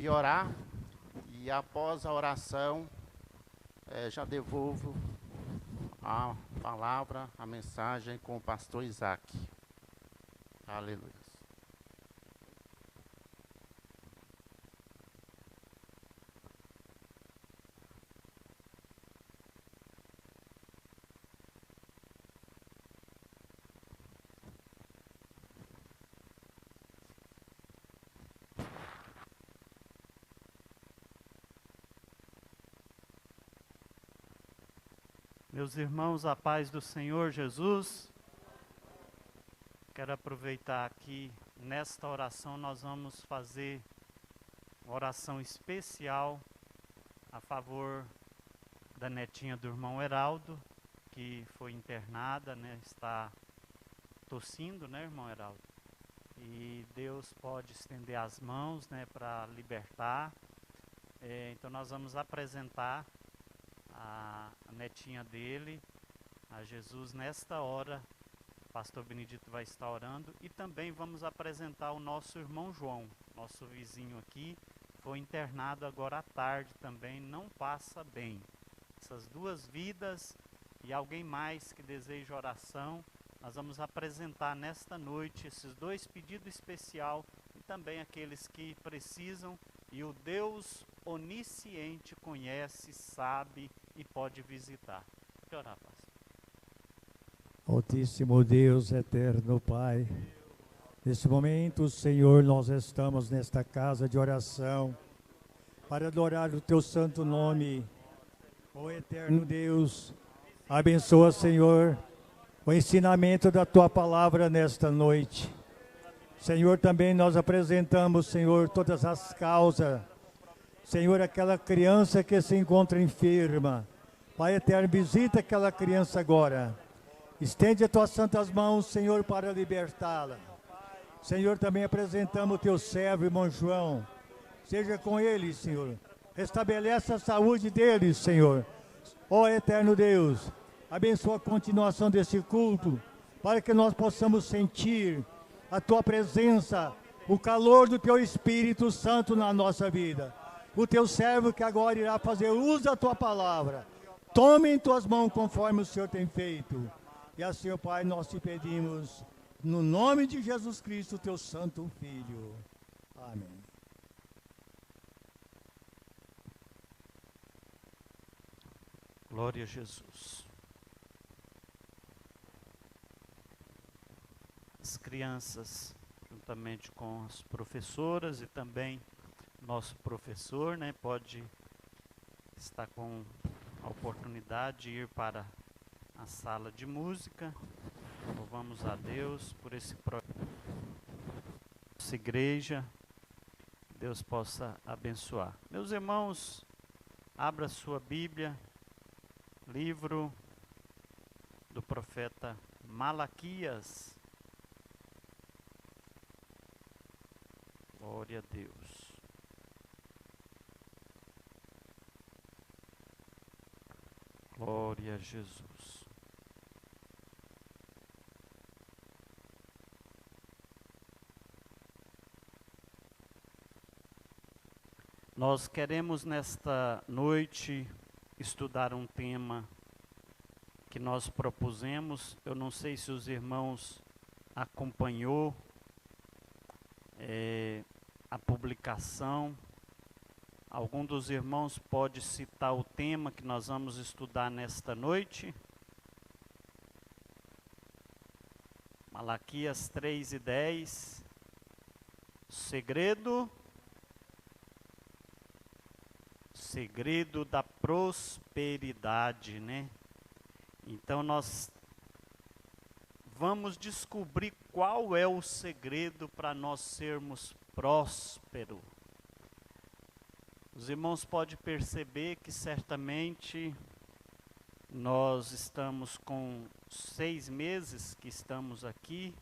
e orar, e após a oração, já devolvo a palavra, a mensagem com o pastor Isaac. Aleluia. Meus irmãos, a paz do Senhor Jesus. Quero aproveitar aqui, nesta oração nós vamos fazer uma oração especial a favor da netinha do irmão Heraldo, que foi internada, né, está tossindo, né, irmão Heraldo? E Deus pode estender as mãos, né, para libertar. Então nós vamos apresentar a netinha dele a Jesus nesta hora. O pastor Benedito vai estar orando e também vamos apresentar o nosso irmão João, nosso vizinho aqui, foi internado agora à tarde também, não passa bem. Essas duas vidas e alguém mais que deseja oração, nós vamos apresentar nesta noite esses dois pedidos especial e também aqueles que precisam, e o Deus onisciente conhece, sabe e pode visitar. Que orar, pastor. Altíssimo Deus, eterno Pai, nesse momento, Senhor, nós estamos nesta casa de oração para adorar o Teu santo nome. Ó eterno Deus, abençoa, Senhor, o ensinamento da Tua palavra nesta noite. Senhor, também nós apresentamos, Senhor, todas as causas. Senhor, aquela criança que se encontra enferma. Pai eterno, visita aquela criança agora. Estende as tuas santas mãos, Senhor, para libertá-la. Senhor, também apresentamos o teu servo, irmão João. Seja com ele, Senhor. Restabelece a saúde dele, Senhor. Ó eterno Deus, abençoa a continuação desse culto, para que nós possamos sentir a tua presença, o calor do teu Espírito Santo na nossa vida. O teu servo que agora irá fazer uso da tua palavra. Tome em tuas mãos conforme o Senhor tem feito. E assim, ó Pai, nós te pedimos, no nome de Jesus Cristo, teu santo Filho. Amém. Glória a Jesus. As crianças, juntamente com as professoras e também nosso professor, né, pode estar com a oportunidade de ir para a sala de música. Louvamos a Deus por esse projeto, essa igreja. Deus possa abençoar. Meus irmãos, abra sua Bíblia, livro do profeta Malaquias. Glória a Deus. Glória a Jesus. Nós queremos nesta noite estudar um tema que nós propusemos. Eu não sei se os irmãos acompanhou a publicação. Algum dos irmãos pode citar o tema que nós vamos estudar nesta noite? Malaquias 3:10. Segredo da prosperidade, né? Então nós vamos descobrir qual é o segredo para nós sermos prósperos. Os irmãos podem perceber que certamente nós estamos com 6 meses que estamos aqui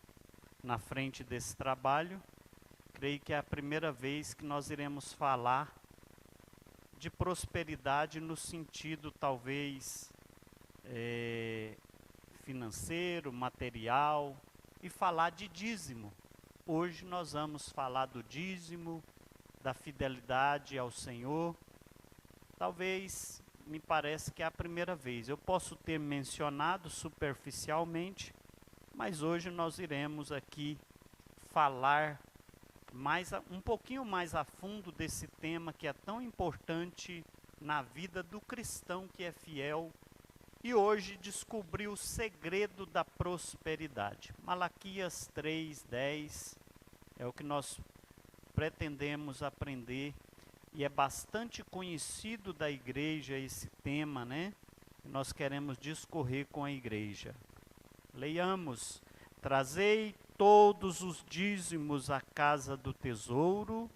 na frente desse trabalho. Creio que é a primeira vez que nós iremos falar de prosperidade no sentido talvez financeiro, material, e falar de dízimo. Hoje nós vamos falar do dízimo da fidelidade ao Senhor. Talvez, me parece que é a primeira vez. Eu posso ter mencionado superficialmente, mas hoje nós iremos aqui falar um pouquinho mais a fundo desse tema que é tão importante na vida do cristão que é fiel e hoje descobriu o segredo da prosperidade. Malaquias 3:10 é o que nós pretendemos aprender e é bastante conhecido da igreja esse tema, né? Nós queremos discorrer com a igreja. Leiamos: trazei todos os dízimos à casa do tesouro,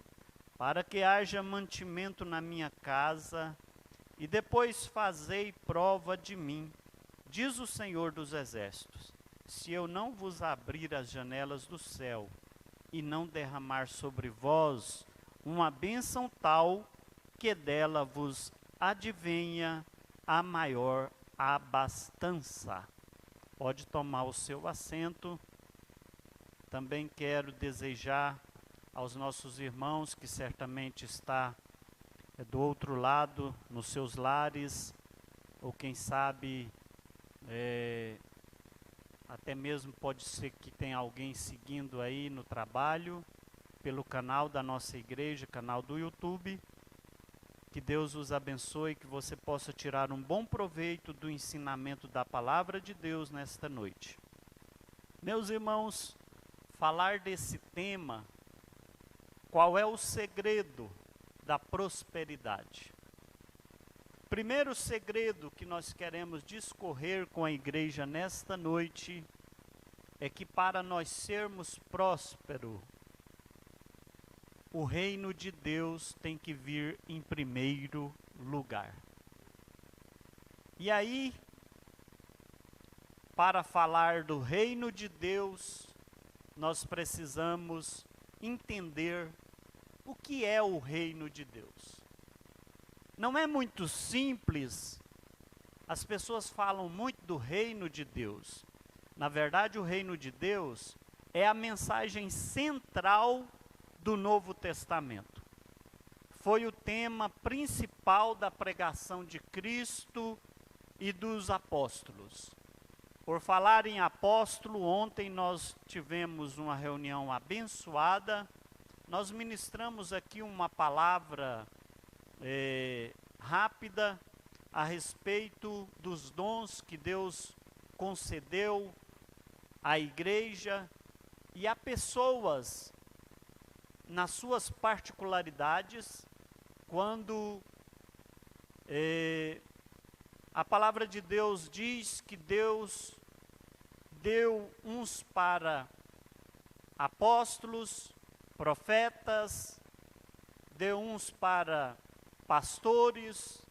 para que haja mantimento na minha casa, e depois fazei prova de mim, diz o Senhor dos Exércitos, se eu não vos abrir as janelas do céu, e não derramar sobre vós uma bênção tal, que dela vos advenha a maior abastança. Pode tomar o seu assento. Também quero desejar aos nossos irmãos que certamente está do outro lado, nos seus lares, ou quem sabe, até mesmo pode ser que tenha alguém seguindo aí no trabalho, pelo canal da nossa igreja, canal do YouTube. Que Deus os abençoe, que você possa tirar um bom proveito do ensinamento da palavra de Deus nesta noite. Meus irmãos, falar desse tema, qual é o segredo da prosperidade? Primeiro segredo que nós queremos discorrer com a igreja nesta noite é que para nós sermos prósperos, o reino de Deus tem que vir em primeiro lugar. E aí, para falar do reino de Deus, nós precisamos entender o que é o reino de Deus. Não é muito simples. As pessoas falam muito do reino de Deus. Na verdade, o reino de Deus é a mensagem central do Novo Testamento. Foi o tema principal da pregação de Cristo e dos apóstolos. Por falar em apóstolo, ontem nós tivemos uma reunião abençoada. Nós ministramos aqui uma palavra rápida a respeito dos dons que Deus concedeu à igreja e a pessoas nas suas particularidades, quando a palavra de Deus diz que Deus deu uns para apóstolos, profetas, deu uns para pastores,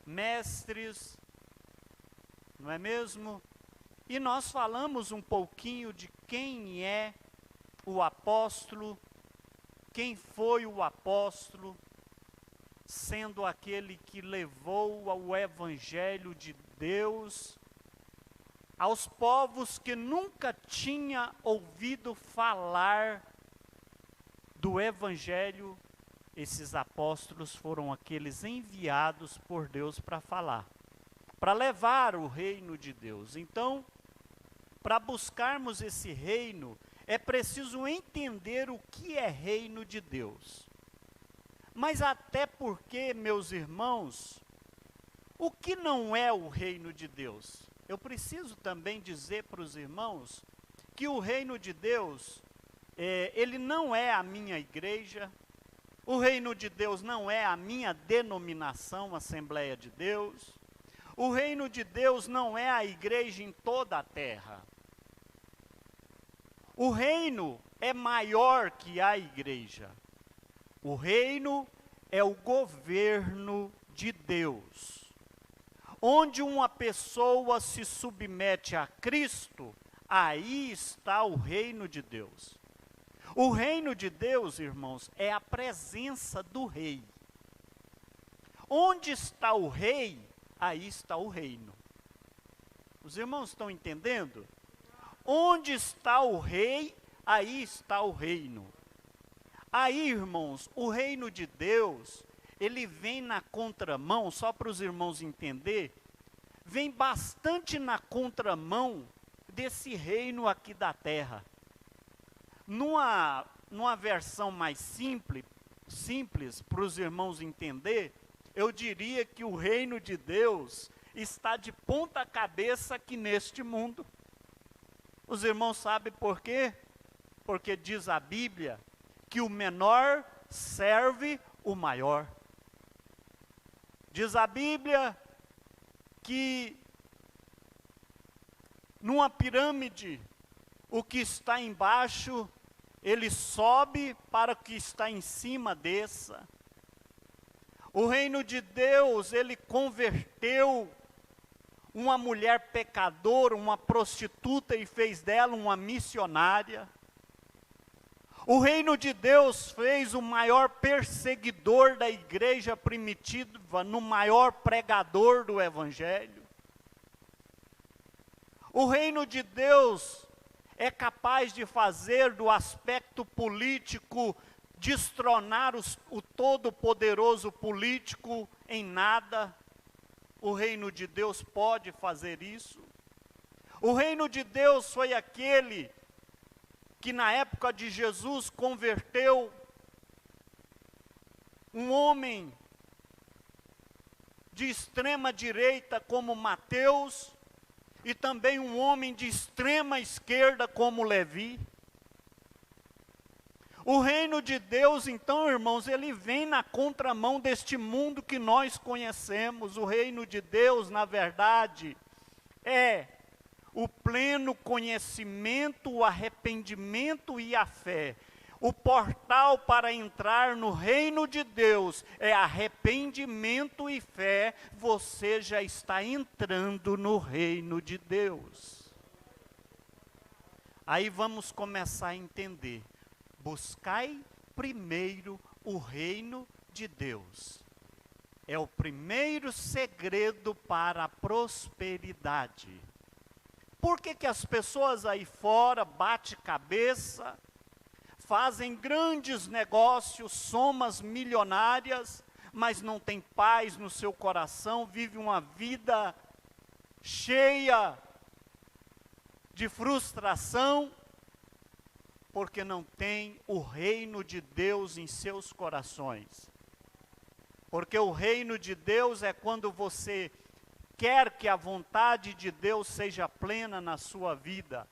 mestres, não é mesmo? E nós falamos um pouquinho de quem é o apóstolo, quem foi o apóstolo, sendo aquele que levou o evangelho de Deus aos povos que nunca tinha ouvido falar do evangelho. Esses apóstolos foram aqueles enviados por Deus para falar, para levar o reino de Deus. Então, para buscarmos esse reino, é preciso entender o que é reino de Deus. Mas até porque, meus irmãos, o que não é o reino de Deus? Eu preciso também dizer para os irmãos que o reino de Deus, ele não é a minha igreja, o reino de Deus não é a minha denominação, Assembleia de Deus, o reino de Deus não é a igreja em toda a terra. O reino é maior que a igreja. O reino é o governo de Deus. Onde uma pessoa se submete a Cristo, aí está o reino de Deus. O reino de Deus, irmãos, é a presença do rei. Onde está o rei, aí está o reino. Os irmãos estão entendendo? Onde está o rei, aí está o reino. Aí, irmãos, o reino de Deus, ele vem na contramão, só para os irmãos entenderem, vem bastante na contramão desse reino aqui da terra. Numa versão mais simples para os irmãos entenderem, eu diria que o reino de Deus está de ponta cabeça aqui neste mundo. Os irmãos sabem por quê? Porque diz a Bíblia que o menor serve o maior. Diz a Bíblia que numa pirâmide, o que está embaixo, ele sobe para que o que está em cima desça. O reino de Deus, ele converteu uma mulher pecadora, uma prostituta, e fez dela uma missionária. O reino de Deus fez o maior perseguidor da igreja primitiva no maior pregador do evangelho. O reino de Deus é capaz de fazer do aspecto político destronar o todo-poderoso político em nada. O reino de Deus pode fazer isso. O reino de Deus foi aquele que na época de Jesus converteu um homem de extrema direita como Mateus e também um homem de extrema esquerda como Levi. O reino de Deus, então, irmãos, ele vem na contramão deste mundo que nós conhecemos. O reino de Deus, na verdade, é o pleno conhecimento, o arrependimento e a fé. O portal para entrar no reino de Deus é arrependimento e fé. Você já está entrando no reino de Deus. Aí vamos começar a entender. Buscai primeiro o reino de Deus. É o primeiro segredo para a prosperidade. Por que as pessoas aí fora batem cabeça, fazem grandes negócios, somas milionárias, mas não tem paz no seu coração, vive uma vida cheia de frustração, porque não tem o reino de Deus em seus corações. Porque o reino de Deus é quando você quer que a vontade de Deus seja plena na sua vida.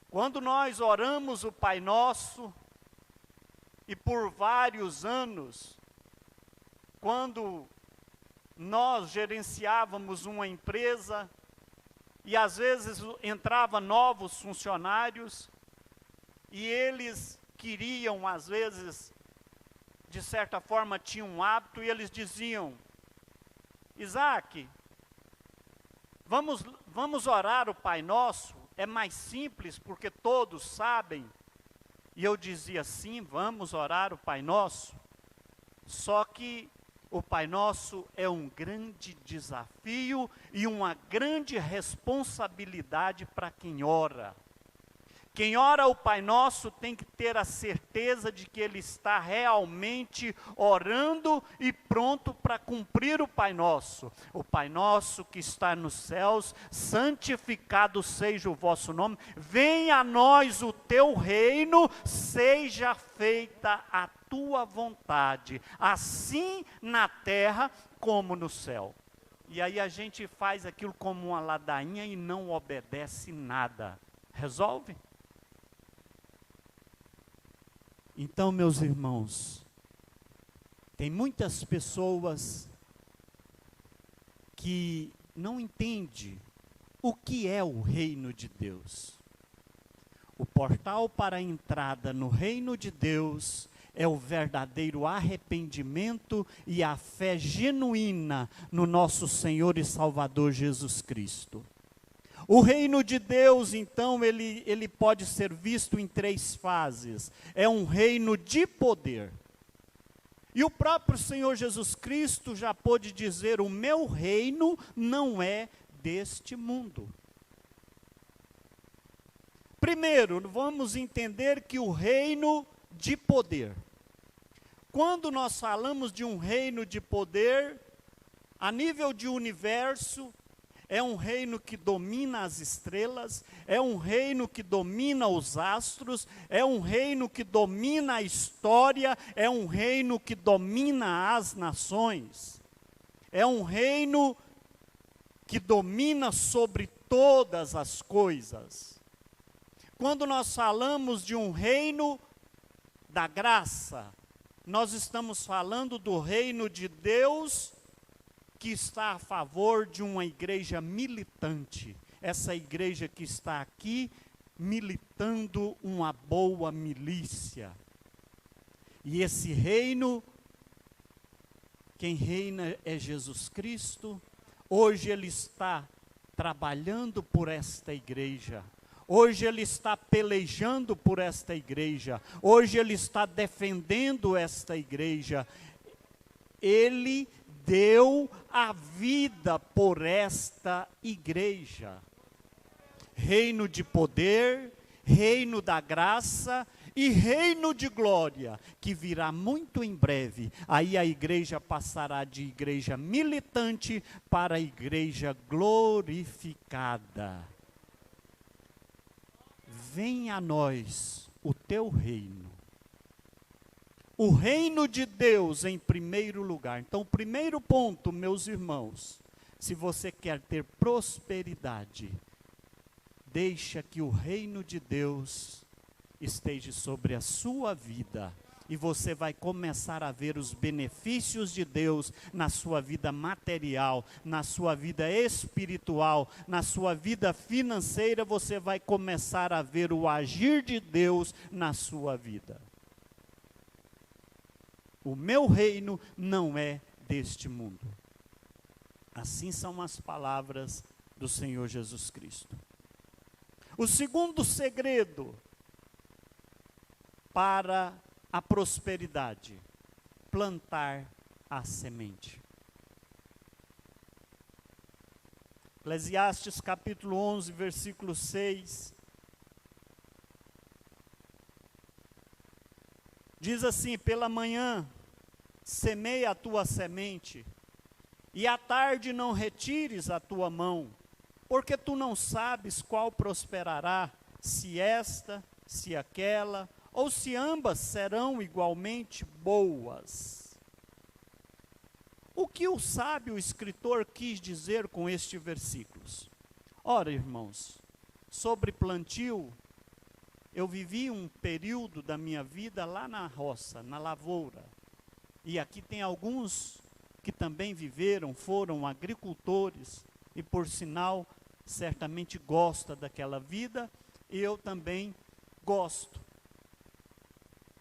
Quando nós oramos o Pai Nosso, e por vários anos, quando nós gerenciávamos uma empresa, e às vezes entravam novos funcionários, e eles queriam, às vezes, de certa forma, tinham um hábito, e eles diziam: Isaac, vamos orar o Pai Nosso, é mais simples, porque todos sabem. E eu dizia: sim, vamos orar o Pai Nosso. Só que o Pai Nosso é um grande desafio e uma grande responsabilidade para quem ora. Quem ora o Pai Nosso tem que ter a certeza de que ele está realmente orando e pronto para cumprir o Pai Nosso. O Pai Nosso que está nos céus, santificado seja o vosso nome. Venha a nós o teu reino, seja feita a tua vontade, assim na terra como no céu. E aí a gente faz aquilo como uma ladainha e não obedece nada. Resolve? Então, meus irmãos, tem muitas pessoas que não entendem o que é o reino de Deus. O portal para a entrada no reino de Deus é o verdadeiro arrependimento e a fé genuína no nosso Senhor e Salvador Jesus Cristo. O reino de Deus, então, ele pode ser visto em 3 fases. É um reino de poder. E o próprio Senhor Jesus Cristo já pôde dizer: o meu reino não é deste mundo. Primeiro, vamos entender que o reino de poder. Quando nós falamos de um reino de poder, a nível de universo, é um reino que domina as estrelas, é um reino que domina os astros, é um reino que domina a história, é um reino que domina as nações. É um reino que domina sobre todas as coisas. Quando nós falamos de um reino da graça, nós estamos falando do reino de Deus que está a favor de uma igreja militante. Essa igreja que está aqui militando uma boa milícia. E esse reino, quem reina é Jesus Cristo. Hoje Ele está trabalhando por esta igreja. Hoje Ele está pelejando por esta igreja. Hoje Ele está defendendo esta igreja. Ele deu a vida por esta igreja. Reino de poder, reino da graça e reino de glória, que virá muito em breve. Aí a igreja passará de igreja militante para a igreja glorificada. Venha a nós o teu reino. O reino de Deus em primeiro lugar. Então, o primeiro ponto, meus irmãos, se você quer ter prosperidade, deixa que o reino de Deus esteja sobre a sua vida. E você vai começar a ver os benefícios de Deus na sua vida material, na sua vida espiritual, na sua vida financeira. Você vai começar a ver o agir de Deus na sua vida. O meu reino não é deste mundo. Assim são as palavras do Senhor Jesus Cristo. O segundo segredo para a prosperidade: plantar a semente. Eclesiastes capítulo 11, versículo 6. Diz assim: pela manhã semeia a tua semente, e à tarde não retires a tua mão, porque tu não sabes qual prosperará, se esta, se aquela, ou se ambas serão igualmente boas. O que o sábio escritor quis dizer com estes versículos? Ora, irmãos, sobre plantio, eu vivi um período da minha vida lá na roça, na lavoura. E aqui tem alguns que também viveram, foram agricultores, e por sinal, certamente gosta daquela vida, e eu também gosto.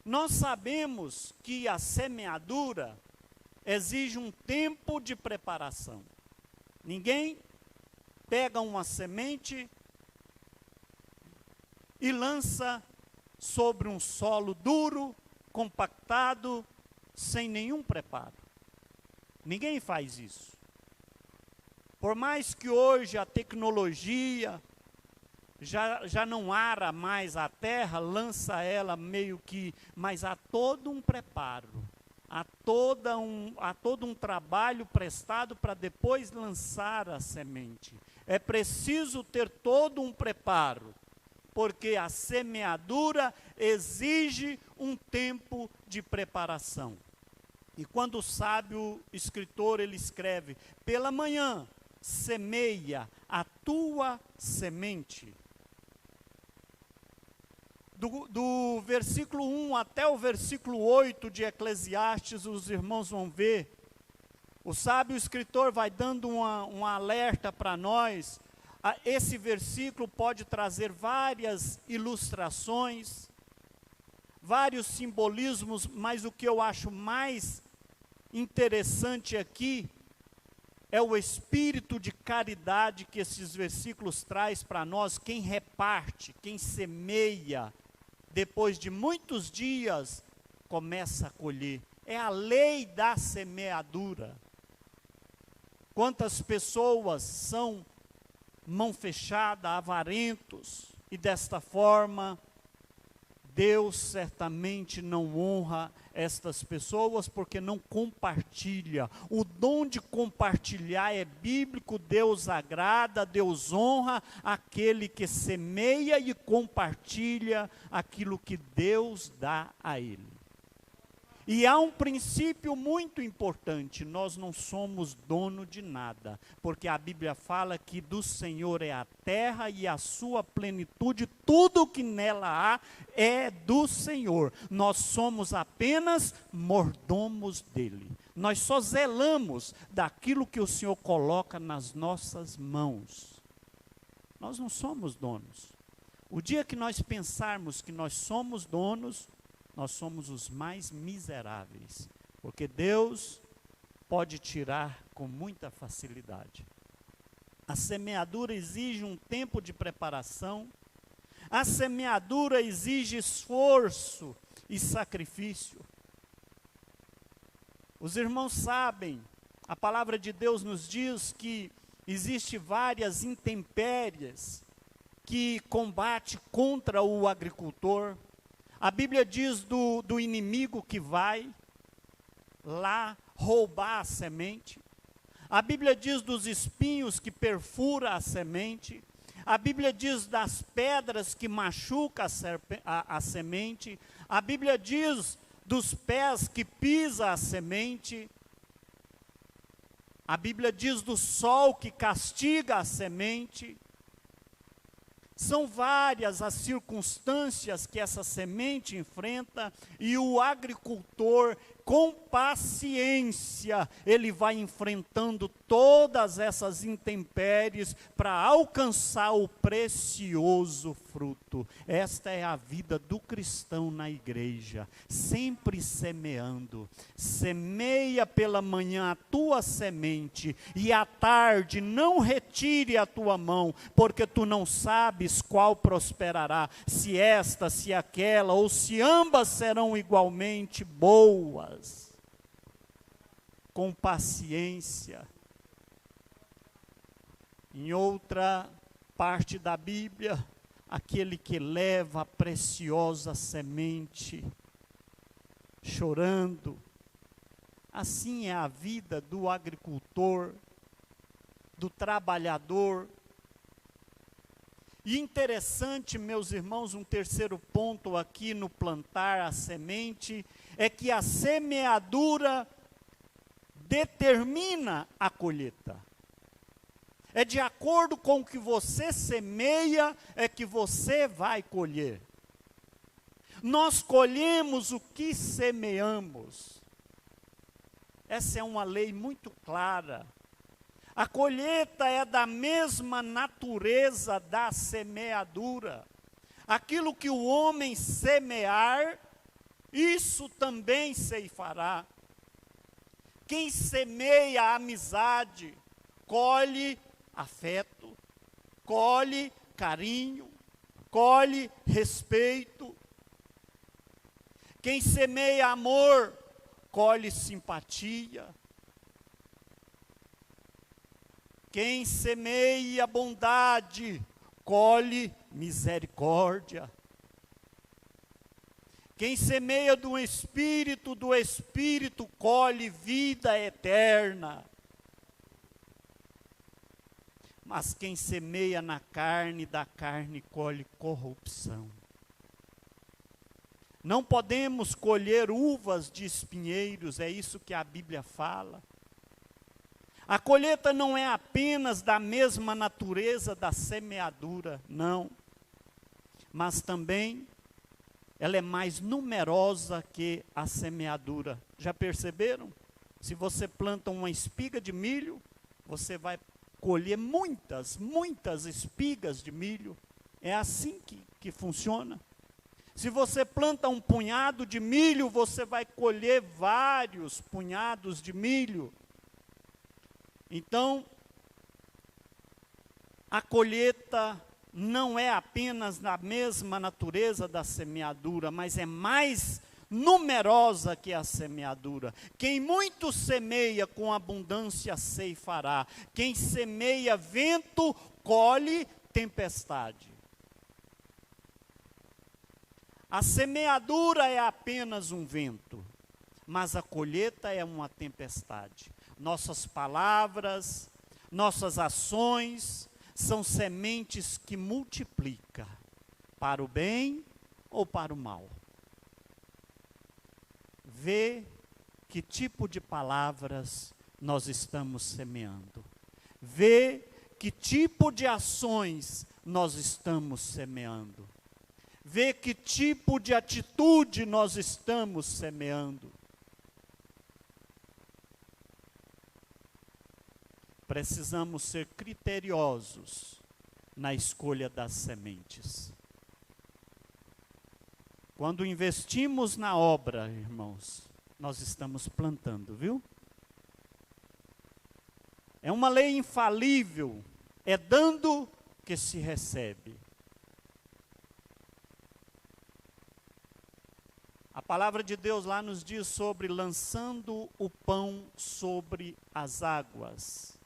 Nós sabemos que a semeadura exige um tempo de preparação. Ninguém pega uma semente e lança sobre um solo duro, compactado, sem nenhum preparo. Ninguém faz isso. Por mais que hoje a tecnologia já não ara mais a terra, lança ela meio que, mas há todo um preparo, há todo um trabalho prestado para depois lançar a semente. É preciso ter todo um preparo, porque a semeadura exige um tempo de preparação. E quando o sábio escritor, ele escreve: pela manhã semeia a tua semente. Do versículo 1 até o versículo 8 de Eclesiastes, os irmãos vão ver, o sábio escritor vai dando um alerta para nós. Esse versículo pode trazer várias ilustrações, vários simbolismos, mas o que eu acho mais interessante aqui é o espírito de caridade que esses versículos traz para nós. Quem reparte, quem semeia, depois de muitos dias, começa a colher. É a lei da semeadura. Quantas pessoas são mão fechada, avarentos, E desta forma, Deus certamente não honra estas pessoas porque não compartilha. O dom de compartilhar é bíblico, Deus agrada, Deus honra aquele que semeia e compartilha aquilo que Deus dá a ele. E há um princípio muito importante: nós não somos dono de nada, porque a Bíblia fala que do Senhor é a terra e a sua plenitude, tudo o que nela há é do Senhor. Nós somos apenas mordomos dele. Nós só zelamos daquilo que o Senhor coloca nas nossas mãos. Nós não somos donos. O dia que nós pensarmos que nós somos donos, nós somos os mais miseráveis, porque Deus pode tirar com muita facilidade. A semeadura exige um tempo de preparação, a semeadura exige esforço e sacrifício. Os irmãos sabem, a palavra de Deus nos diz que existe várias intempéries que combate contra o agricultor. A Bíblia diz do inimigo que vai lá roubar a semente. A Bíblia diz dos espinhos que perfura a semente. A Bíblia diz das pedras que machuca a semente. A Bíblia diz dos pés que pisa a semente. A Bíblia diz do sol que castiga a semente. São várias as circunstâncias que essa semente enfrenta, e o agricultor, com paciência, ele vai enfrentando todas essas intempéries para alcançar o precioso fruto. Esta é a vida do cristão na igreja, sempre semeando. Semeia pela manhã a tua semente, e à tarde não retire a tua mão, porque tu não sabes qual prosperará, se esta, se aquela, ou se ambas serão igualmente boas. Com paciência. Em outra parte da Bíblia, aquele que leva a preciosa semente, chorando. Assim é a vida do agricultor, do trabalhador. E interessante, meus irmãos, um terceiro ponto aqui no plantar a semente, é que a semeadura determina a colheita. É de acordo com o que você semeia, é que você vai colher. Nós colhemos o que semeamos. Essa é uma lei muito clara. A colheita é da mesma natureza da semeadura. Aquilo que o homem semear, isso também ceifará. Quem semeia a amizade, colhe afeto, colhe carinho, colhe respeito. Quem semeia amor, colhe simpatia. Quem semeia bondade, colhe misericórdia. Quem semeia do Espírito colhe vida eterna. Mas quem semeia na carne, da carne colhe corrupção. Não podemos colher uvas de espinheiros, é isso que a Bíblia fala. A colheita não é apenas da mesma natureza da semeadura, não. Mas também ela é mais numerosa que a semeadura. Já perceberam? Se você planta uma espiga de milho, você vai colher muitas espigas de milho. É assim que funciona. Se você planta um punhado de milho, você vai colher vários punhados de milho. Então, a colheita não é apenas na mesma natureza da semeadura, mas é mais numerosa que a semeadura. Quem muito semeia, com abundância ceifará. Quem semeia vento, colhe tempestade. A semeadura é apenas um vento, mas a colheita é uma tempestade. Nossas palavras, nossas ações são sementes que multiplicam para o bem ou para o mal. Vê que tipo de palavras nós estamos semeando. Vê que tipo de ações nós estamos semeando. Vê que tipo de atitude nós estamos semeando. Precisamos ser criteriosos na escolha das sementes. Quando investimos na obra, irmãos, nós estamos plantando, viu? É uma lei infalível, é dando que se recebe. A palavra de Deus lá nos diz sobre lançando o pão sobre as águas.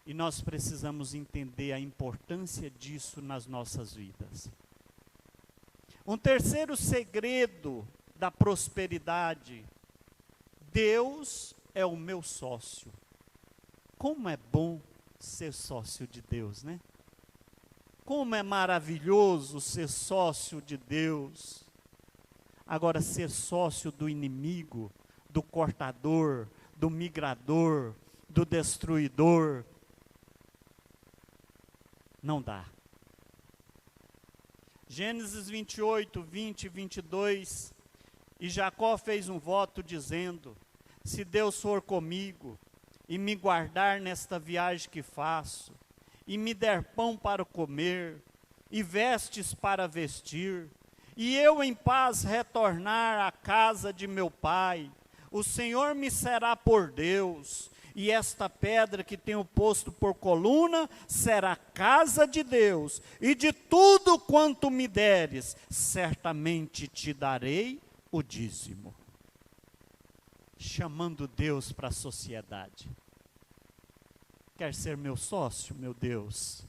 E nós precisamos entender a importância disso nas nossas vidas. Um terceiro segredo da prosperidade: Deus é o meu sócio. Como é bom ser sócio de Deus, né? Como é maravilhoso ser sócio de Deus. Agora, ser sócio do inimigo, do cortador, do migrador, do destruidor, não dá. Gênesis 28, 20 e 22, e Jacó fez um voto dizendo: se Deus for comigo e me guardar nesta viagem que faço, e me der pão para comer, e vestes para vestir, e eu em paz retornar à casa de meu pai, o Senhor me será por Deus, e esta pedra que tenho posto por coluna será casa de Deus, e de tudo quanto me deres, certamente te darei o dízimo. Chamando Deus para a sociedade. Quer ser meu sócio, meu Deus?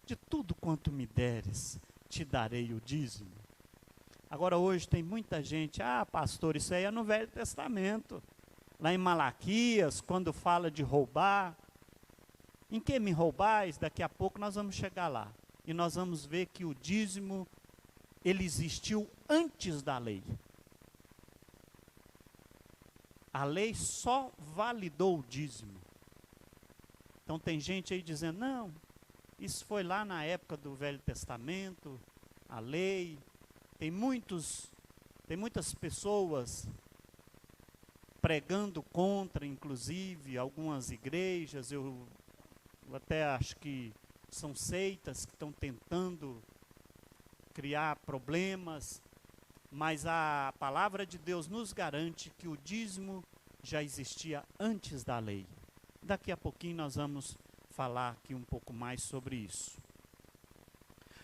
De tudo quanto me deres, te darei o dízimo. Agora hoje tem muita gente: pastor, isso aí é no Velho Testamento. Lá em Malaquias, quando fala de roubar. Em que me roubais? Daqui a pouco nós vamos chegar lá. E nós vamos ver que o dízimo, ele existiu antes da lei. A lei só validou o dízimo. Então tem gente aí dizendo: não, isso foi lá na época do Velho Testamento, a lei. Tem muitas pessoas pregando contra, inclusive, algumas igrejas. Eu até acho que são seitas que estão tentando criar problemas, mas a palavra de Deus nos garante que o dízimo já existia antes da lei. Daqui a pouquinho nós vamos falar aqui um pouco mais sobre isso.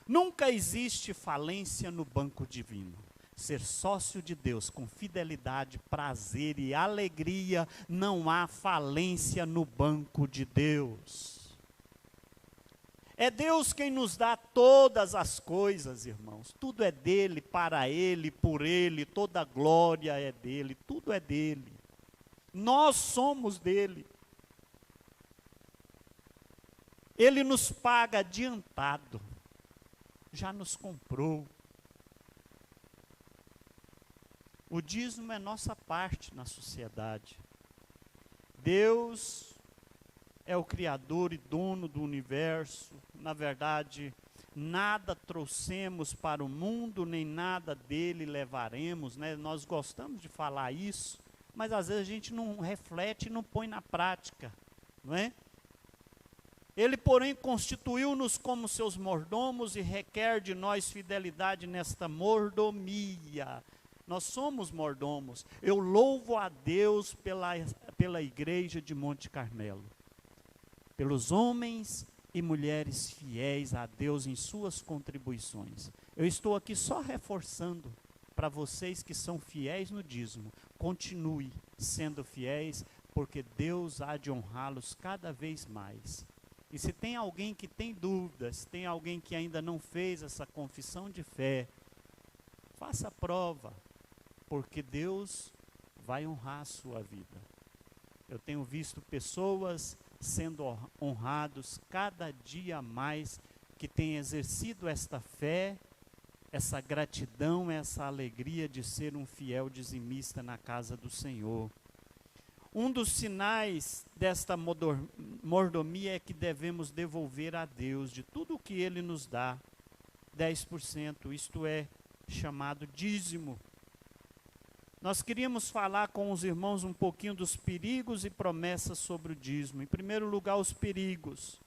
Nunca existe falência no banco divino. Ser sócio de Deus com fidelidade, prazer e alegria, não há falência no banco de Deus. É Deus quem nos dá todas as coisas, irmãos. Tudo é dele, para ele, por ele, toda a glória é dele, tudo é dele. Nós somos dele. Ele nos paga adiantado, já nos comprou. O dízimo é nossa parte na sociedade. Deus é o Criador e dono do universo. Na verdade, nada trouxemos para o mundo, nem nada dele levaremos, né? Nós gostamos de falar isso, mas às vezes a gente não reflete e não põe na prática, não é? Ele, porém, constituiu-nos como seus mordomos e requer de nós fidelidade nesta mordomia. Nós somos mordomos. Eu louvo a Deus pela igreja de Monte Carmelo, pelos homens e mulheres fiéis a Deus em suas contribuições. Eu estou aqui só reforçando para vocês que são fiéis no dízimo. Continue sendo fiéis, porque Deus há de honrá-los cada vez mais. E se tem alguém que tem dúvidas, se tem alguém que ainda não fez essa confissão de fé, faça a prova, porque Deus vai honrar a sua vida. Eu tenho visto pessoas sendo honrados cada dia mais, que têm exercido esta fé, essa gratidão, essa alegria de ser um fiel dizimista na casa do Senhor. Um dos sinais desta mordomia é que devemos devolver a Deus de tudo o que Ele nos dá, 10%, isto é, chamado dízimo. Nós queríamos falar com os irmãos um pouquinho dos perigos e promessas sobre o dízimo. Em primeiro lugar, os perigos.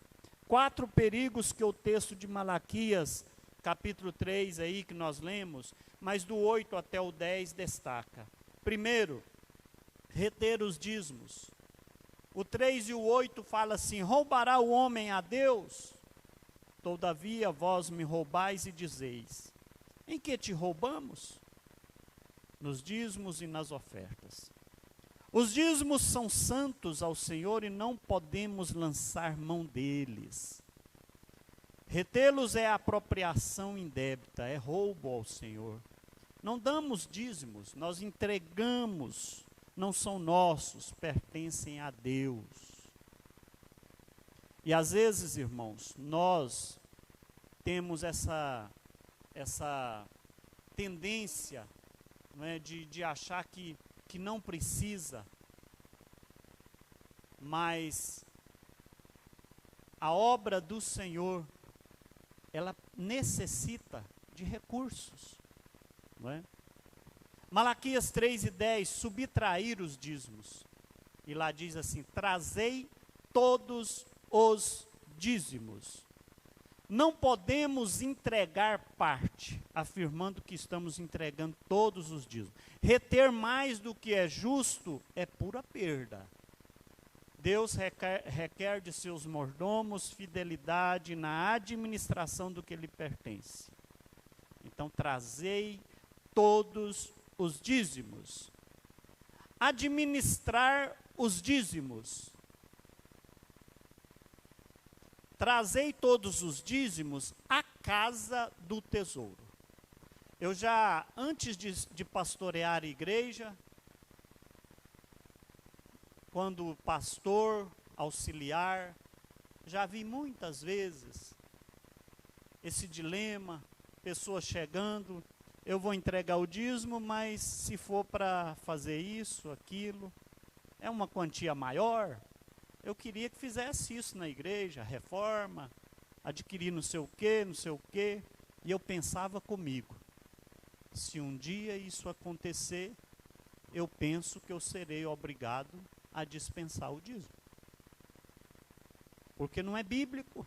4 perigos que o texto de Malaquias, capítulo 3 aí que nós lemos, mas do 8 até o 10 destaca. Primeiro, reter os dízimos. O 3 e o 8 fala assim: roubará o homem a Deus? Todavia vós me roubais e dizeis: em que te roubamos? Nos dízimos e nas ofertas. Os dízimos são santos ao Senhor e não podemos lançar mão deles. Retê-los é apropriação indébita, é roubo ao Senhor. Não damos dízimos, nós entregamos, não são nossos, pertencem a Deus. E às vezes, irmãos, nós temos essa tendência, não é, de achar que não precisa, mas a obra do Senhor, ela necessita de recursos, não é? Malaquias 3:10, subtrair os dízimos, e lá diz assim: trazei todos os dízimos. Não podemos entregar parte, afirmando que estamos entregando todos os dízimos. Reter mais do que é justo é pura perda. Deus requer de seus mordomos fidelidade na administração do que lhe pertence. Então, trazei todos os dízimos. Administrar os dízimos. Trazei todos os dízimos à casa do tesouro. Eu já, antes de pastorear a igreja, quando pastor, auxiliar, já vi muitas vezes esse dilema, pessoas chegando, eu vou entregar o dízimo, mas se for para fazer isso, aquilo, é uma quantia maior. Eu queria que fizesse isso na igreja, reforma, adquirir não sei o quê, e eu pensava comigo, se um dia isso acontecer, eu penso que eu serei obrigado a dispensar o dízimo. Porque não é bíblico.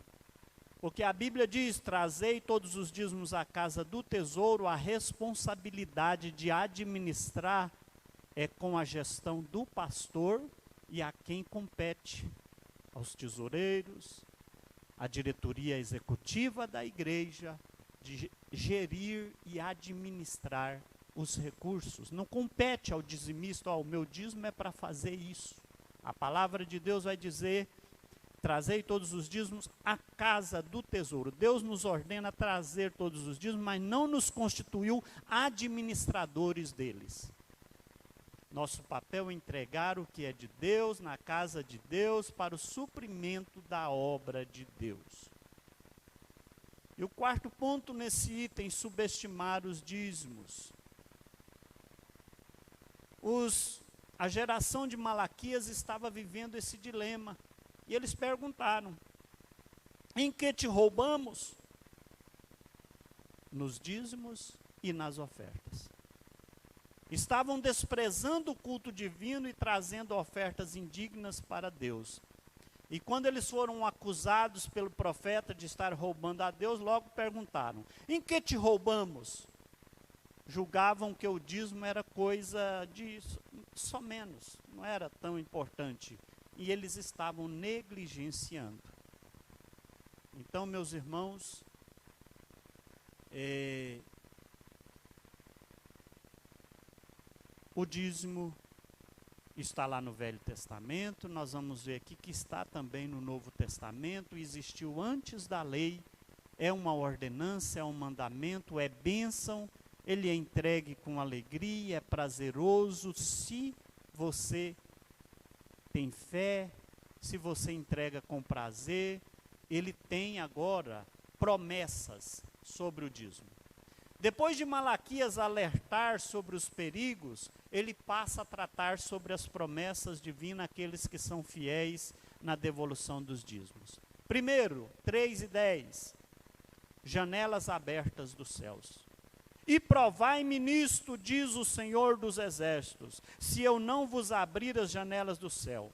Porque a Bíblia diz: trazei todos os dízimos à casa do tesouro, a responsabilidade de administrar é com a gestão do pastor e a quem compete, aos tesoureiros, à diretoria executiva da igreja, de gerir e administrar os recursos. Não compete ao dizimista: o meu dízimo é para fazer isso. A palavra de Deus vai dizer: trazei todos os dízimos à casa do tesouro. Deus nos ordena trazer todos os dízimos, mas não nos constituiu administradores deles. Nosso papel é entregar o que é de Deus, na casa de Deus, para o suprimento da obra de Deus. E o quarto ponto nesse item: subestimar os dízimos. A geração de Malaquias estava vivendo esse dilema. E eles perguntaram: em que te roubamos? Nos dízimos e nas ofertas. Estavam desprezando o culto divino e trazendo ofertas indignas para Deus. E quando eles foram acusados pelo profeta de estar roubando a Deus, logo perguntaram: em que te roubamos? Julgavam que o dízimo era coisa de só menos, não era tão importante. E eles estavam negligenciando. Então, meus irmãos, o dízimo está lá no Velho Testamento, nós vamos ver aqui que está também no Novo Testamento, existiu antes da lei, é uma ordenança, é um mandamento, é bênção, ele é entregue com alegria, é prazeroso, se você tem fé, se você entrega com prazer, ele tem agora promessas sobre o dízimo. Depois de Malaquias alertar sobre os perigos, ele passa a tratar sobre as promessas divinas àqueles que são fiéis na devolução dos dízimos. Primeiro, 3:10, janelas abertas dos céus. E provai-me nisto, diz o Senhor dos Exércitos, se eu não vos abrir as janelas do céu.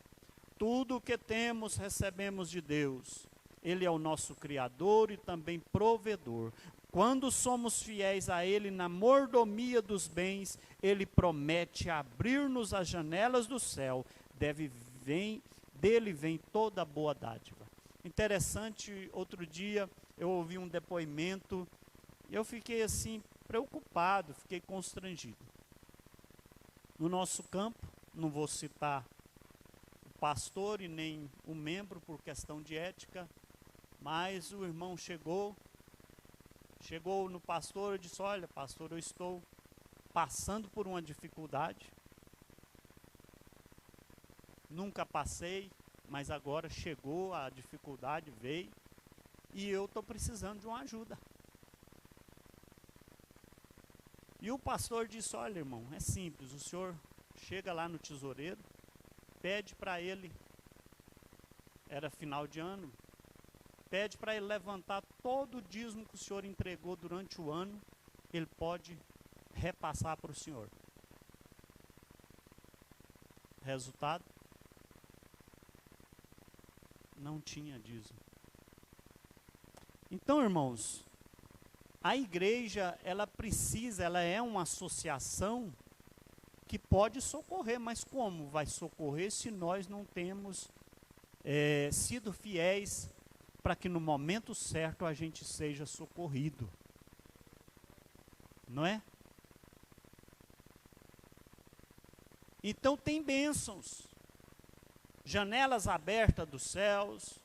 Tudo o que temos, recebemos de Deus. Ele é o nosso Criador e também provedor. Quando somos fiéis a Ele na mordomia dos bens, Ele promete abrir-nos as janelas do céu. Dele vem toda boa dádiva. Interessante, outro dia eu ouvi um depoimento, e eu fiquei assim, preocupado, fiquei constrangido. No nosso campo, não vou citar o pastor e nem o membro por questão de ética, mas o irmão chegou no pastor e disse: olha, pastor, eu estou passando por uma dificuldade. Nunca passei, mas agora chegou, a dificuldade veio, e eu estou precisando de uma ajuda. E o pastor disse: olha, irmão, é simples, o senhor chega lá no tesoureiro, pede para ele, era final de ano, pede para ele levantar todo o dízimo que o senhor entregou durante o ano, ele pode repassar para o senhor. Resultado? Não tinha dízimo. Então, irmãos, a igreja, ela é uma associação que pode socorrer, mas como vai socorrer se nós não temos sido fiéis para que no momento certo a gente seja socorrido? Não é? Então tem bênçãos, janelas abertas dos céus,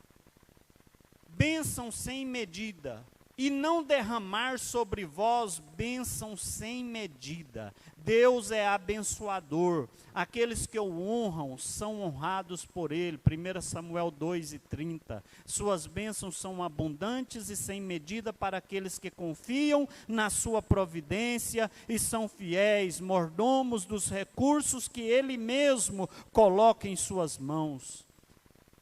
bênção sem medida, e não derramar sobre vós bênção sem medida. Deus é abençoador, aqueles que o honram são honrados por ele. 1 Samuel 2:30. Suas bênçãos são abundantes e sem medida para aqueles que confiam na sua providência e são fiéis, mordomos dos recursos que ele mesmo coloca em suas mãos.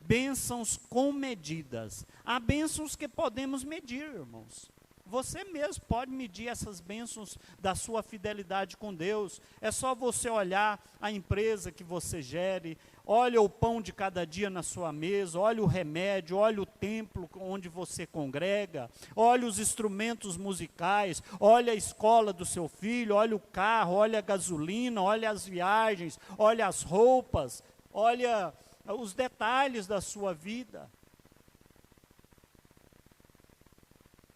Bênçãos com medidas. Há bênçãos que podemos medir, irmãos. Você mesmo pode medir essas bênçãos da sua fidelidade com Deus. É só você olhar a empresa que você gere, olha o pão de cada dia na sua mesa, olha o remédio, olha o templo onde você congrega, olha os instrumentos musicais, olha a escola do seu filho, olha o carro, olha a gasolina, olha as viagens, olha as roupas, olha os detalhes da sua vida.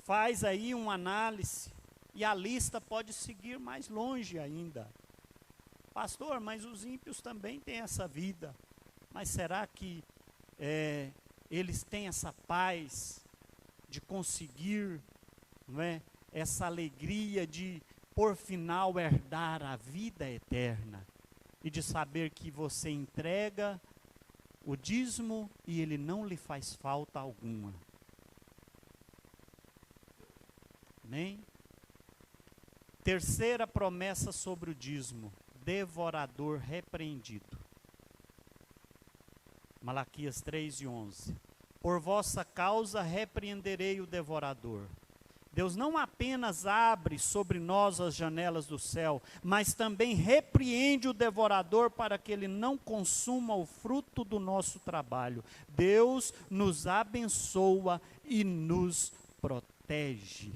Faz aí uma análise e a lista pode seguir mais longe ainda. Pastor, mas os ímpios também têm essa vida. Mas será que eles têm essa paz de conseguir, não é, essa alegria de, por final, herdar a vida eterna? E de saber que você entrega o dízimo e ele não lhe faz falta alguma. Amém? Terceira promessa sobre o dízimo: devorador repreendido. Malaquias 3:11. Por vossa causa repreenderei o devorador. Deus não apenas abre sobre nós as janelas do céu, mas também repreende o devorador para que ele não consuma o fruto do nosso trabalho. Deus nos abençoa e nos protege.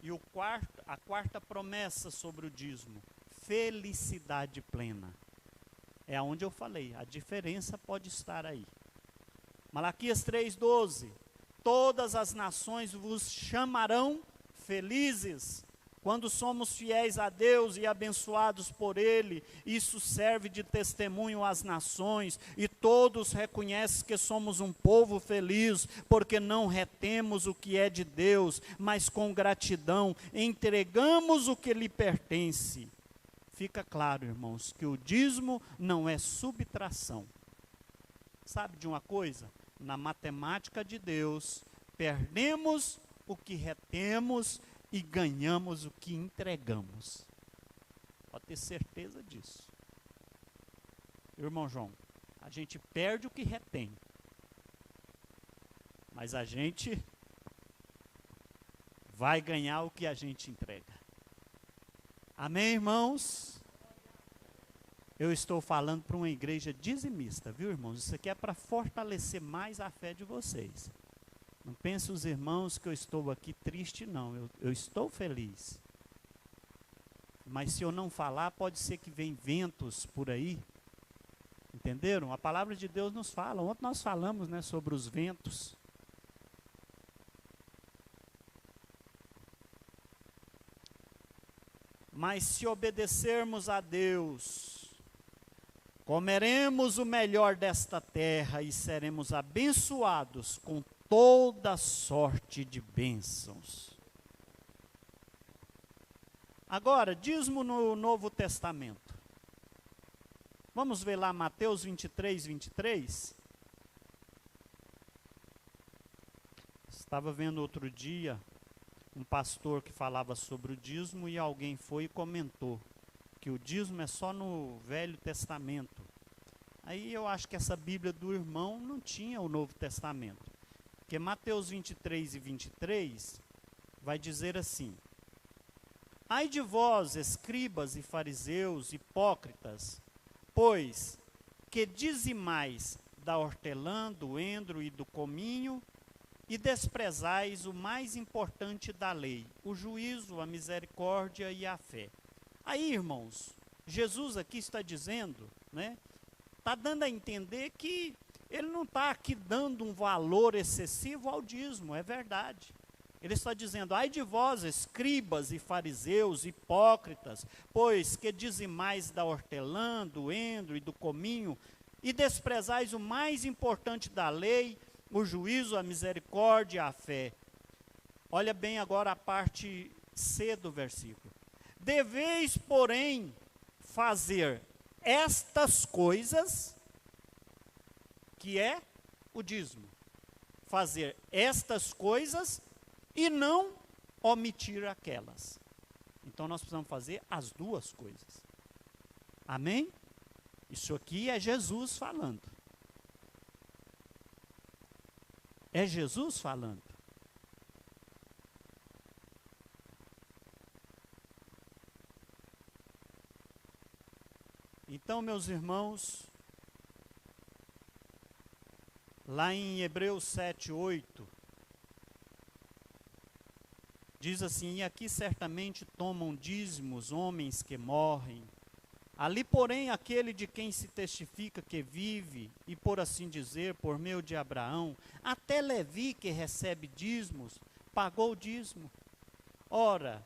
E a quarta promessa sobre o dízimo: felicidade plena. É aonde eu falei, a diferença pode estar aí. Malaquias 3:12. Todas as nações vos chamarão felizes. Quando somos fiéis a Deus e abençoados por Ele, isso serve de testemunho às nações, e todos reconhecem que somos um povo feliz, porque não retemos o que é de Deus, mas com gratidão entregamos o que lhe pertence. Fica claro, irmãos, que o dízimo não é subtração. Sabe de uma coisa? Na matemática de Deus, perdemos o que retemos e ganhamos o que entregamos. Pode ter certeza disso. Irmão João, a gente perde o que retém, mas a gente vai ganhar o que a gente entrega. Amém, irmãos? Eu estou falando para uma igreja dizimista, viu, irmãos? Isso aqui é para fortalecer mais a fé de vocês. Não pense os irmãos que eu estou aqui triste, não. Eu estou feliz. Mas se eu não falar, pode ser que venham ventos por aí. Entenderam? A palavra de Deus nos fala. Ontem nós falamos, né, sobre os ventos. Mas se obedecermos a Deus, comeremos o melhor desta terra e seremos abençoados com toda sorte de bênçãos. Agora, dízimo no Novo Testamento. Vamos ver lá Mateus 23, 23. Estava vendo outro dia um pastor que falava sobre o dízimo e alguém foi e comentou que o dízimo é só no Velho Testamento. Aí eu acho que essa Bíblia do irmão não tinha o Novo Testamento. Porque Mateus 23 e 23 vai dizer assim: ai de vós, escribas e fariseus, hipócritas, pois que dizimais da hortelã, do endro e do cominho, e desprezais o mais importante da lei, o juízo, a misericórdia e a fé. Aí, irmãos, Jesus aqui está dizendo, né? Está dando a entender que ele não está aqui dando um valor excessivo ao dízimo, é verdade. Ele está dizendo, ai de vós, escribas e fariseus, hipócritas, pois que dizimais da hortelã, do endro e do cominho, e desprezais o mais importante da lei, o juízo, a misericórdia e a fé. Olha bem agora a parte C do versículo. Deveis, porém, fazer estas coisas, que é o dízimo. Fazer estas coisas e não omitir aquelas. Então nós precisamos fazer as duas coisas. Amém? Isso aqui é Jesus falando. É Jesus falando. Então, meus irmãos, lá em Hebreus 7, 8, diz assim, e aqui certamente tomam dízimos homens que morrem, ali porém aquele de quem se testifica que vive, e por assim dizer, por meio de Abraão, até Levi que recebe dízimos, pagou o dízimo. Ora,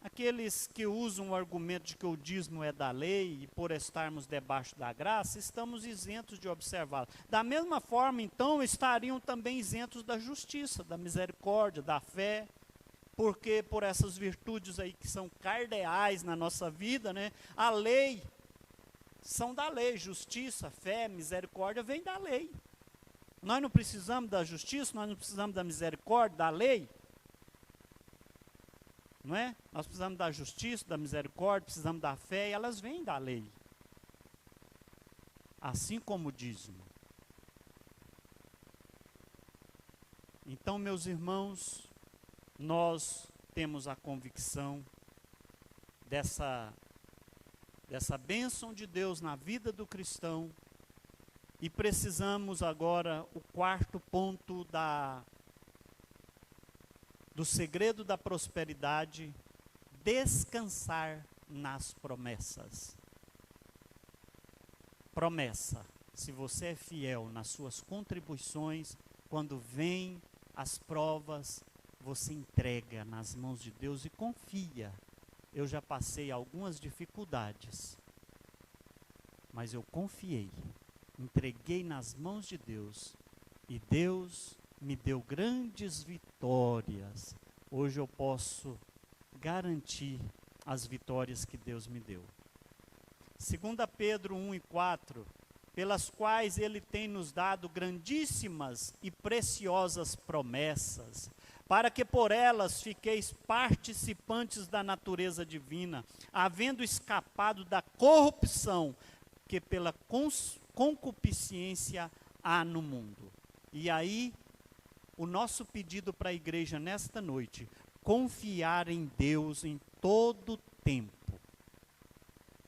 aqueles que usam o argumento de que o dízimo é da lei, e por estarmos debaixo da graça, estamos isentos de observá-lo. Da mesma forma, então, estariam também isentos da justiça, da misericórdia, da fé, porque por essas virtudes aí que são cardeais na nossa vida, né, a lei, são da lei, justiça, fé, misericórdia, vem da lei. Nós não precisamos da justiça, nós não precisamos da misericórdia, da lei, não é? Nós precisamos da justiça, da misericórdia, precisamos da fé, e elas vêm da lei. Assim como o dízimo. Então, meus irmãos, nós temos a convicção dessa bênção de Deus na vida do cristão, e precisamos agora, o quarto ponto do segredo da prosperidade, descansar nas promessas. Promessa, se você é fiel nas suas contribuições, quando vêm as provas, você entrega nas mãos de Deus e confia. Eu já passei algumas dificuldades, mas eu confiei, entreguei nas mãos de Deus, e Deus me deu grandes vitórias. Hoje eu posso garantir as vitórias que Deus me deu. 2 Pedro 1:4, pelas quais ele tem nos dado grandíssimas e preciosas promessas, para que por elas fiqueis participantes da natureza divina, havendo escapado da corrupção que pela concupiscência há no mundo. E aí, o nosso pedido para a igreja nesta noite: confiar em Deus em todo tempo.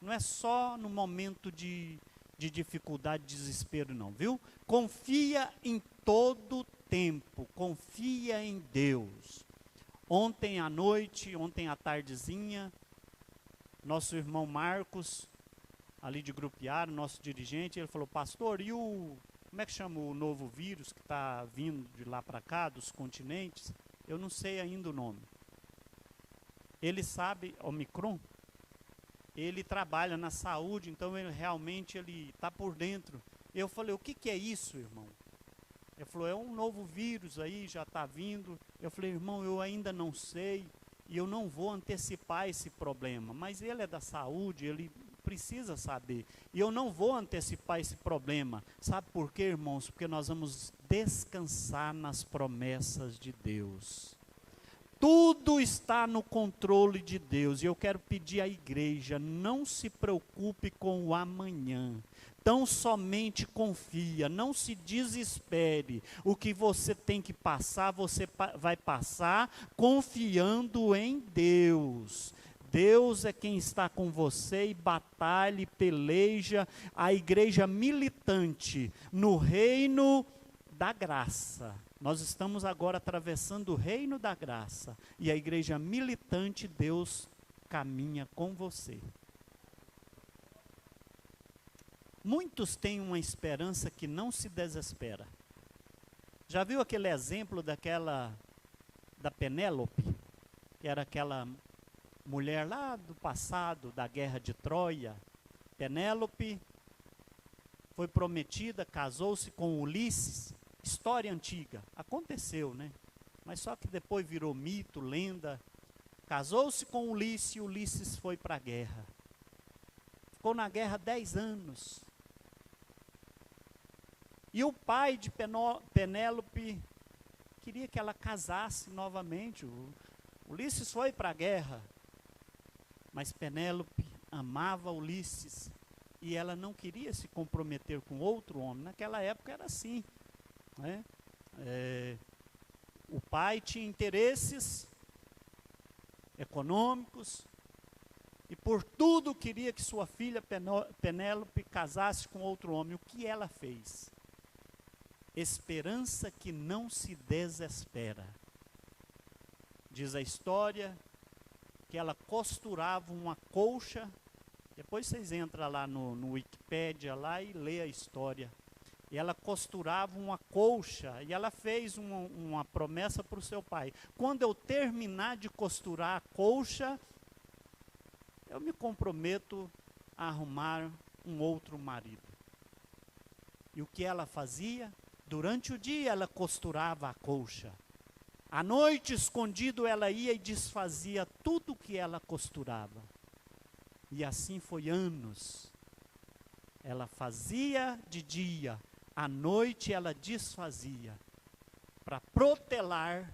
Não é só no momento de dificuldade, desespero não, viu? Confia em todo tempo, confia em Deus. Ontem à noite, ontem à tardezinha, nosso irmão Marcos, ali de Grupiara, nosso dirigente, ele falou: pastor, e como é que chama o novo vírus que está vindo de lá para cá, dos continentes? Eu não sei ainda o nome. Ele sabe, Omicron? Ele trabalha na saúde, então ele realmente está por dentro. Eu falei: o que é isso, irmão? Ele falou: é um novo vírus aí, já está vindo. Eu falei: irmão, eu ainda não sei, e eu não vou antecipar esse problema. Mas ele é da saúde, ele precisa saber. E eu não vou antecipar esse problema. Sabe por quê, irmãos? Porque nós vamos descansar nas promessas de Deus. Tudo está no controle de Deus. E eu quero pedir à igreja: não se preocupe com o amanhã. Tão somente confia, não se desespere. O que você tem que passar, você vai passar confiando em Deus. Deus é quem está com você e batalha e peleja. A igreja militante no reino da graça. Nós estamos agora atravessando o reino da graça. E a igreja militante, Deus caminha com você. Muitos têm uma esperança que não se desespera. Já viu aquele exemplo da Penélope? Que era aquela mulher lá do passado, da guerra de Troia. Penélope foi prometida, casou-se com Ulisses. História antiga, aconteceu, né? Mas só que depois virou mito, lenda. Casou-se com Ulisses e Ulisses foi para a guerra. Ficou na guerra 10 anos. E o pai de Penélope queria que ela casasse novamente. Ulisses foi para a guerra. Mas Penélope amava Ulisses e ela não queria se comprometer com outro homem. Naquela época era assim. Né? O pai tinha interesses econômicos e por tudo queria que sua filha Penélope casasse com outro homem. O que ela fez? Esperança que não se desespera. Diz a história que ela costurava uma colcha. Depois vocês entram lá no Wikipédia lá e lê a história. E ela costurava uma colcha, e ela fez uma promessa para o seu pai: quando eu terminar de costurar a colcha, eu me comprometo a arrumar um outro marido. E o que ela fazia? Durante o dia ela costurava a colcha. À noite, escondido, ela ia e desfazia tudo que ela costurava. E assim foi anos. Ela fazia de dia, à noite ela desfazia, para protelar,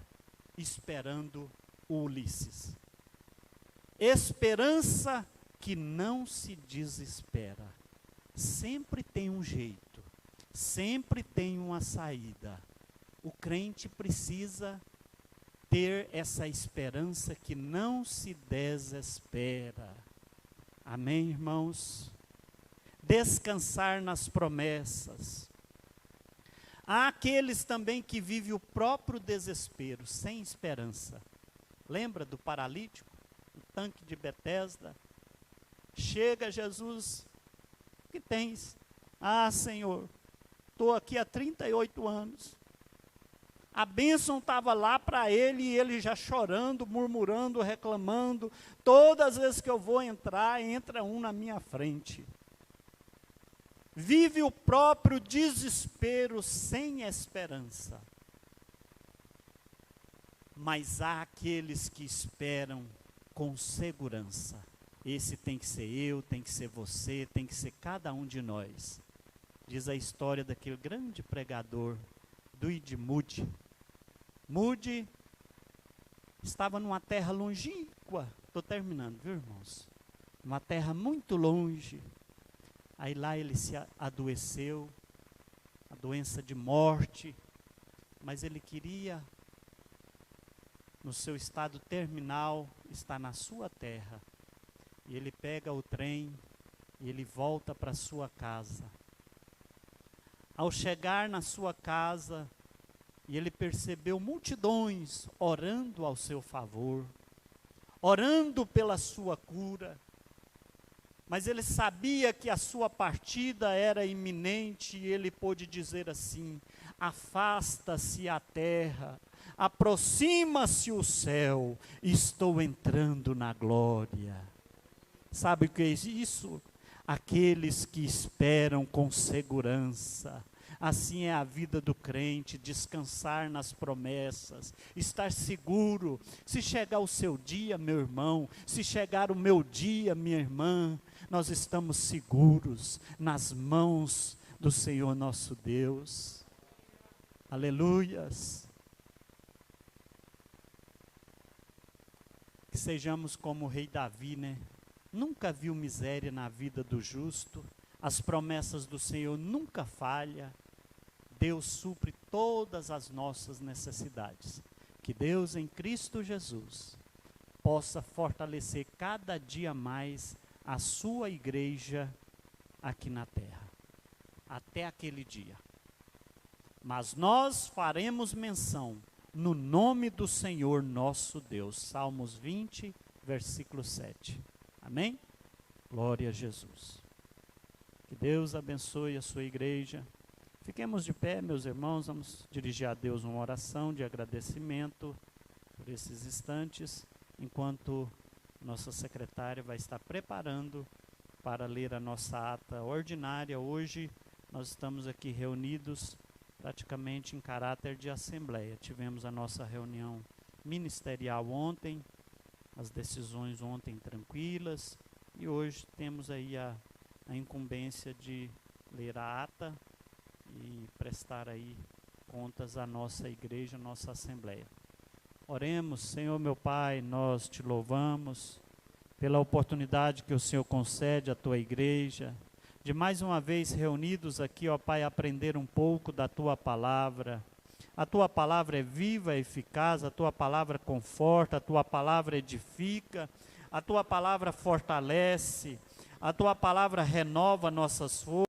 esperando o Ulisses. Esperança que não se desespera. Sempre tem um jeito, sempre tem uma saída. O crente precisa ter essa esperança que não se desespera. Amém, irmãos? Descansar nas promessas. Há aqueles também que vivem o próprio desespero, sem esperança. Lembra do paralítico? O tanque de Betesda? Chega Jesus, o que tens? Ah, Senhor, estou aqui há 38 anos. A bênção estava lá para ele e ele já chorando, murmurando, reclamando. Todas as vezes que eu vou entrar, entra um na minha frente. Vive o próprio desespero sem esperança. Mas há aqueles que esperam com segurança. Esse tem que ser eu, tem que ser você, tem que ser cada um de nós. Diz a história daquele grande pregador, Dwight Moody. Moody estava numa terra longínqua. Estou terminando, viu, irmãos? Uma terra muito longe. Aí lá ele se adoeceu, a doença de morte. Mas ele queria, no seu estado terminal, estar na sua terra. E ele pega o trem e ele volta para sua casa. Ao chegar na sua casa, e ele percebeu multidões orando ao seu favor, orando pela sua cura. Mas ele sabia que a sua partida era iminente e ele pôde dizer assim: afasta-se a terra, aproxima-se o céu, estou entrando na glória. Sabe o que é isso? Aqueles que esperam com segurança. Assim é a vida do crente, descansar nas promessas, estar seguro. Se chegar o seu dia, meu irmão, se chegar o meu dia, minha irmã, nós estamos seguros nas mãos do Senhor nosso Deus. Aleluias. Que sejamos como o rei Davi, né? Nunca viu miséria na vida do justo, as promessas do Senhor nunca falham. Deus supre todas as nossas necessidades. Que Deus em Cristo Jesus possa fortalecer cada dia mais a sua igreja aqui na terra. Até aquele dia. Mas nós faremos menção no nome do Senhor nosso Deus. Salmos 20, versículo 7. Amém? Glória a Jesus. Que Deus abençoe a sua igreja. Fiquemos de pé, meus irmãos, vamos dirigir a Deus uma oração de agradecimento por esses instantes, enquanto nossa secretária vai estar preparando para ler a nossa ata ordinária. Hoje nós estamos aqui reunidos praticamente em caráter de assembleia. Tivemos a nossa reunião ministerial ontem, as decisões ontem tranquilas, e hoje temos aí a incumbência de ler a ata e prestar aí contas à nossa igreja, à nossa assembleia. Oremos. Senhor meu Pai, nós te louvamos pela oportunidade que o Senhor concede à tua igreja, de mais uma vez reunidos aqui, ó Pai, aprender um pouco da tua palavra. A tua palavra é viva, é eficaz, a tua palavra conforta, a tua palavra edifica, a tua palavra fortalece, a tua palavra renova nossas forças.